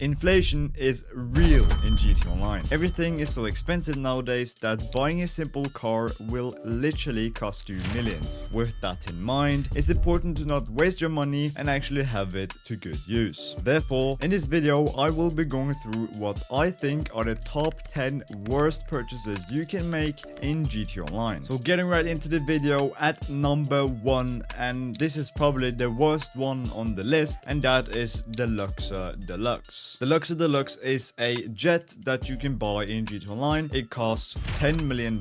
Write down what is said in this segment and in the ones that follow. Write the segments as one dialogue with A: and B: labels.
A: Inflation is real in GT Online. Everything is so expensive nowadays that buying a simple car will literally cost you millions. With that in mind, it's important to not waste your money and actually have it to good use. Therefore, in this video, I will be going through what I think are the top 10 worst purchases you can make in GT Online. So getting right into the video at number 1, and this is probably the worst one on the list, and that is the Luxor Deluxe. The Luxor Deluxe is a jet that you can buy in GT Online. It costs $10 million,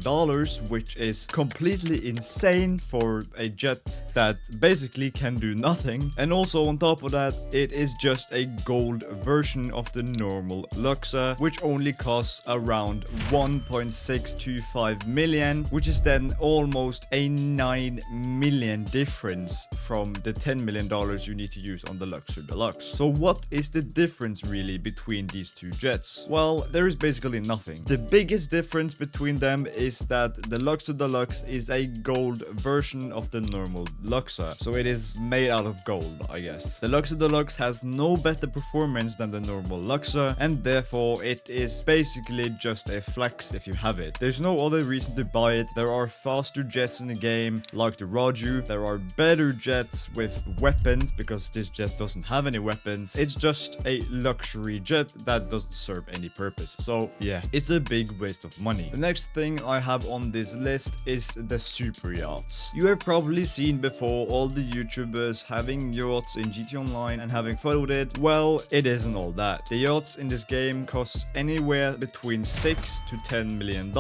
A: which is completely insane for a jet that basically can do nothing. And also on top of that, it is just a gold version of the normal Luxor, which only costs around 1.625 million, which is then almost a 9 million difference from the $10 million you need to use on the Luxor Deluxe. So what is the difference really between these two jets? Well, there is basically nothing. The biggest difference between them is that the Luxor Deluxe is a gold version of the normal Luxor, so it is made out of gold, I guess. The Luxor Deluxe has no better performance than the normal Luxor, and therefore it is basically just a flex if you have it. There's no other reason to buy it. There are faster jets in the game, like the Raju. There are better jets with weapons, because this jet doesn't have any weapons. It's just a luxury jet that doesn't serve any purpose. So yeah, it's a big waste of money. The next thing I have on this list is the super yachts. You have probably seen before all the YouTubers having yachts in GT Online and having fun with it. Well, it isn't all that. The yachts in this game cost anywhere between $6 to $10 million,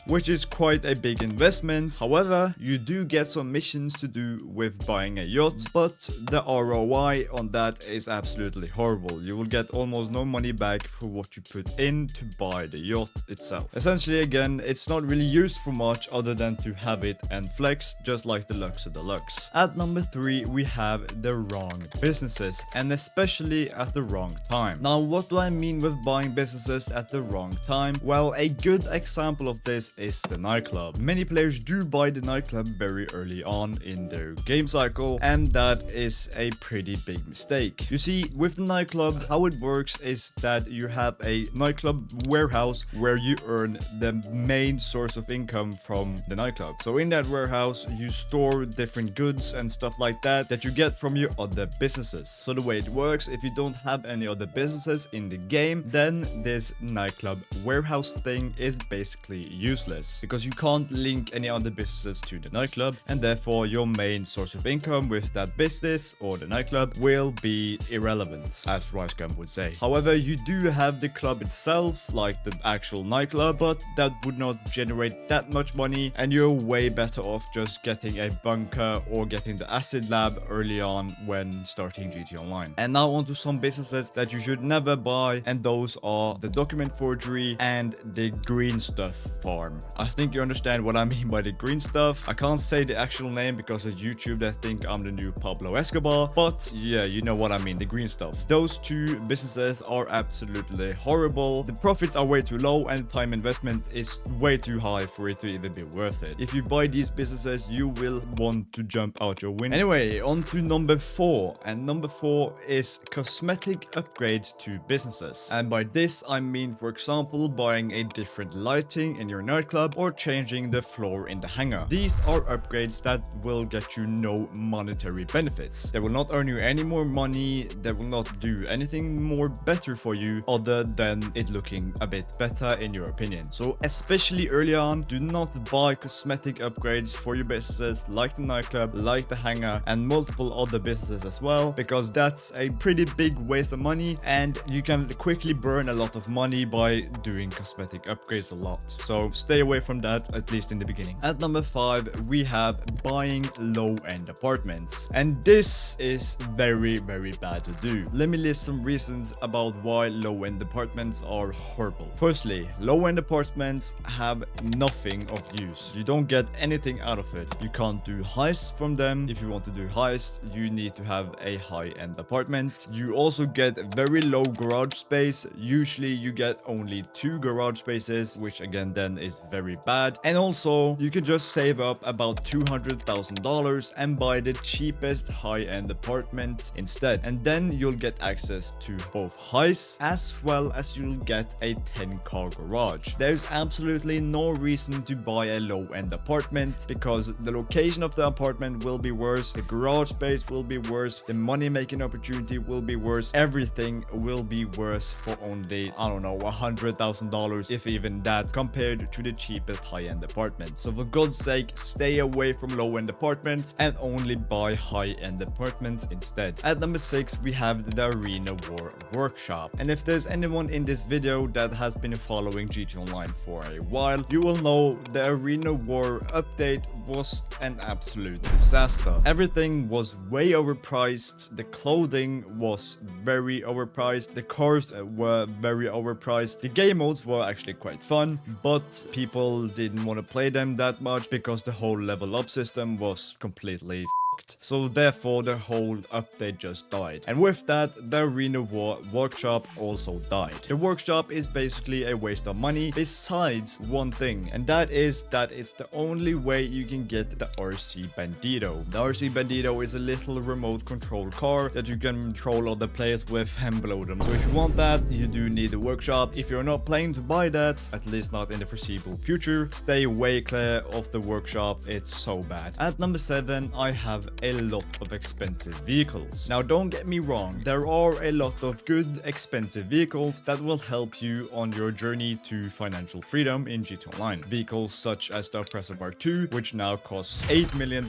A: which is quite a big investment. However, you do get some missions to do with buying a yacht, but the ROI on that is absolutely horrible. You will get almost no money back for what you put in to buy the yacht itself. Essentially, again, it's not really used for much other than to have it and flex, just like the Luxor Deluxe. At number 3, we have the wrong businesses, and especially at the wrong time. Now, what do I mean with buying businesses at the wrong time? Well, a good example of this is the nightclub. Many players do buy the nightclub very early on in their game cycle, and that is a pretty big mistake. You see, with the nightclub, how it works is that you have a nightclub warehouse where you earn the main source of income from the nightclub. So in that warehouse, you store different goods and stuff like that you get from your other businesses. So the way it works, if you don't have any other businesses in the game, then this nightclub warehouse thing is basically useless, because you can't link any other businesses to the nightclub, and therefore your main source of income with that business or the nightclub will be irrelevant, as RiceGum would say. However, you do have the club itself, like the actual nightclub, but that would not generate that much money, and you're way better off just getting a bunker or getting the acid lab early on when starting GT Online. And now onto some businesses that you should never buy, and those are the document forgery and the green stuff farm. I think you understand what I mean by the green stuff. I can't say the actual name because of YouTube, they think I'm the new Pablo Escobar, but yeah, you know what I mean, the green stuff. Those two businesses are absolutely horrible. The profits are way too low, and time investment is way too high for it to even be worth it. If you buy these businesses, you will want to jump out your window. Anyway, on to number 4, and number 4 is cosmetic upgrades to businesses. And by this I mean, for example, buying a different lighting in your nightclub or changing the floor in the hangar. These are upgrades that will get you no monetary benefits. They will not earn you any more money, they will not do anything more better for you other than it looking a bit better in your opinion. So especially early on, do not buy cosmetic upgrades for your businesses like the nightclub, like the hangar, and multiple other businesses as well, because that's a pretty big waste of money, and you can quickly burn a lot of money by doing cosmetic upgrades a lot. So stay away from that, at least in the beginning. At number 5, we have buying low-end apartments, and this is very bad to do. Let me list some reasons about why low-end apartments are horrible. Firstly, low-end apartments have nothing of use. You don't get anything out of it. You can't do heists from them. If you want to do heists, you need to have a high-end apartment. You also get very low garage space. Usually you get only 2 garage spaces, which again then is very bad. And also you can just save up about $200,000 and buy the cheapest high-end apartment instead, and then you'll get access to both heists as well as you'll get a 10-car garage. There's absolutely no reason to buy a low-end apartment because the location of the apartment will be worse, the garage space will be worse, the money-making opportunity will be worse, everything will be worse for only, I don't know, $100,000, if even that, compared to the cheapest high-end apartment. So for God's sake, stay away from low-end apartments and only buy high-end apartments instead. At number 6, we have the Arena War Workshop. And if there's anyone in this video that has been following GT Online for a while, you will know the Arena War update was an absolute disaster. Everything was way overpriced, the clothing was very overpriced, the cars were very overpriced, the game modes were actually quite fun, but people didn't want to play them that much because the whole level up system was completely fucked. So therefore the whole update just died. And with that, the Arena War Workshop also died. The workshop is basically a waste of money besides one thing, and that is that it's the only way you can get the RC Bandito. The RC Bandito is a little remote control car that you can control other players with and blow them. So if you want that, you do need a workshop. If you're not planning to buy that, at least not in the foreseeable future, stay way clear of the workshop. It's so bad. At number 7, I have a lot of expensive vehicles. Now don't get me wrong, there are a lot of good expensive vehicles that will help you on your journey to financial freedom in GT Online. Vehicles such as the Oppressor Mark II, which now costs $8 million,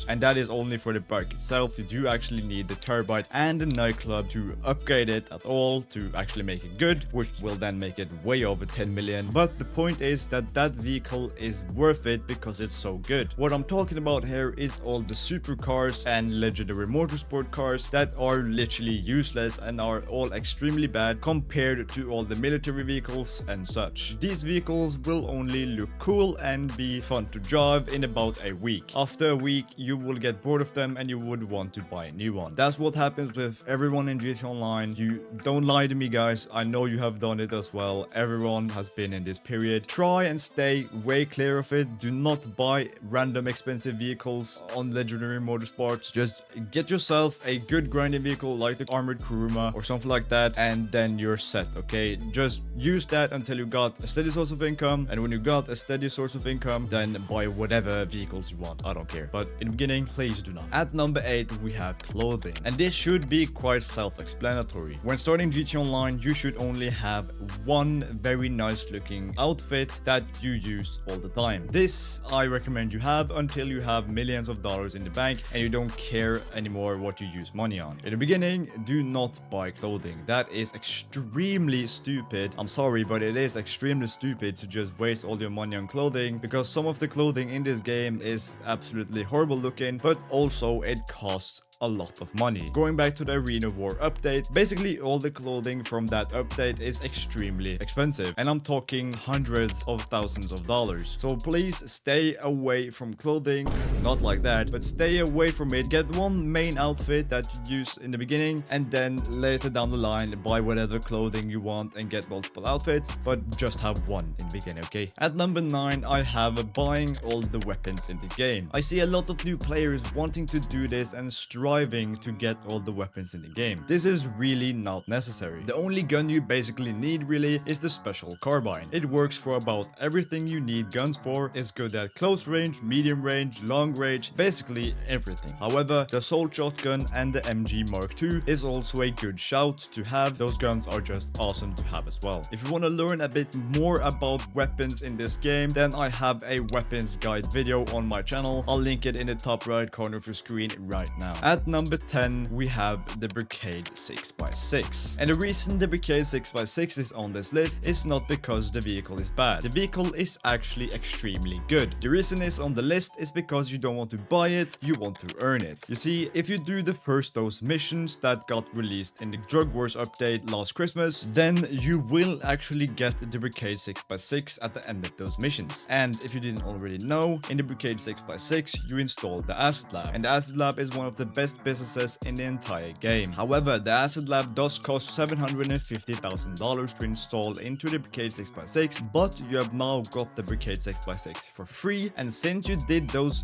A: and that is only for the bike itself. You do actually need the turbine and the nightclub to upgrade it at all to actually make it good, which will then make it way over 10 million. But the point is that that vehicle is worth it because it's so good. What I'm talking about here is all the supercars and legendary motorsport cars that are literally useless and are all extremely bad compared to all the military vehicles and such. These vehicles will only look cool and be fun to drive in about a week. After a week, you will get bored of them and you would want to buy a new one. That's what happens with everyone in GT Online. You don't lie to me, guys. I know you have done it as well. Everyone has been in this period. Try and stay way clear of it. Do not buy random expensive vehicles on legendary motorsports. Just get yourself a good grinding vehicle like the Armored Kuruma or something like that, and then you're set, okay? Just use that until you got a steady source of income, and when you got a steady source of income, then buy whatever vehicles you want. I don't care. But in the beginning, please do not. At number 8, we have clothing, and this should be quite self-explanatory. When starting GT Online, you should only have one very nice looking outfit that you use all the time. This I recommend you have until you have millions of dollars in the bank and you don't care anymore what you use money on. In the beginning, do not buy clothing. That is extremely stupid. I'm sorry, but it is extremely stupid to just waste all your money on clothing, because some of the clothing in this game is absolutely horrible looking, but also it costs a lot of money. Going back to the Arena War update, basically all the clothing from that update is extremely expensive, and I'm talking hundreds of thousands of dollars. So please stay away from clothing. Not like that, but stay away from it. Get one main outfit that you use in the beginning, and then later down the line buy whatever clothing you want and get multiple outfits, but just have one in the beginning, okay? At number 9, I have buying all the weapons in the game. I see a lot of new players wanting to do this and striving to get all the weapons in the game. This is really not necessary. The only gun you basically need really is the special carbine. It works for about everything you need guns for. It's good at close range, medium range, long range, basically everything. However, the assault shotgun and the MG Mark II is also a good shout to have. Those guns are just awesome to have as well. If you want to learn a bit more about weapons in this game, then I have a weapons guide video on my channel. I'll link it in the top right corner of your screen right now. At number 10, we have the Brigade 6x6. And the reason the Brigade 6x6 is on this list is not because the vehicle is bad. The vehicle is actually extremely good. The reason it's on the list is because you don't want to buy it, you want to earn it. You see, if you do the first those missions that got released in the Drug Wars update last Christmas, then you will actually get the Brigade 6x6 at the end of those missions. And if you didn't already know, in the Brigade 6x6 you install the Acid Lab, and the Acid Lab is one of the best best businesses in the entire game. However, the Asset Lab does cost $750,000 to install into the Brigade 6x6, but you have now got the Brigade 6x6 for free, and since you did those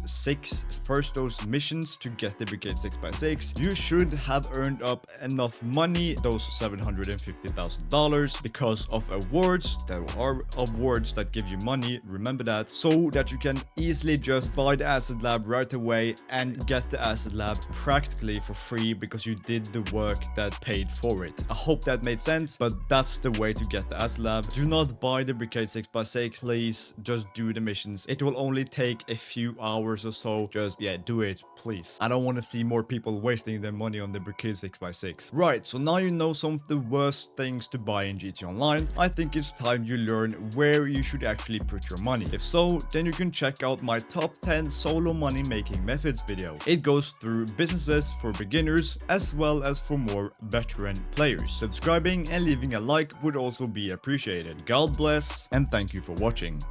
A: those missions to get the Brigade 6x6, you should have earned up enough money, those $750,000, because of awards. There are awards that give you money, remember that, so that you can easily just buy the Asset Lab right away and get the Asset Lab practically for free because you did the work that paid for it. I hope that made sense, but that's the way to get the Asset Lab. Do not buy the Brigade 6x6, please. Just do the missions. It will only take a few hours or so. Just, yeah, do it, please. I don't want to see more people wasting their money on the Brigade 6x6. Right, so now you know some of the worst things to buy in GTA Online. I think it's time you learn where you should actually put your money. If so, then you can check out my top 10 solo money making methods video. It goes through businesses for beginners as well as for more veteran players. Subscribing and leaving a like would also be appreciated. God bless and thank you for watching.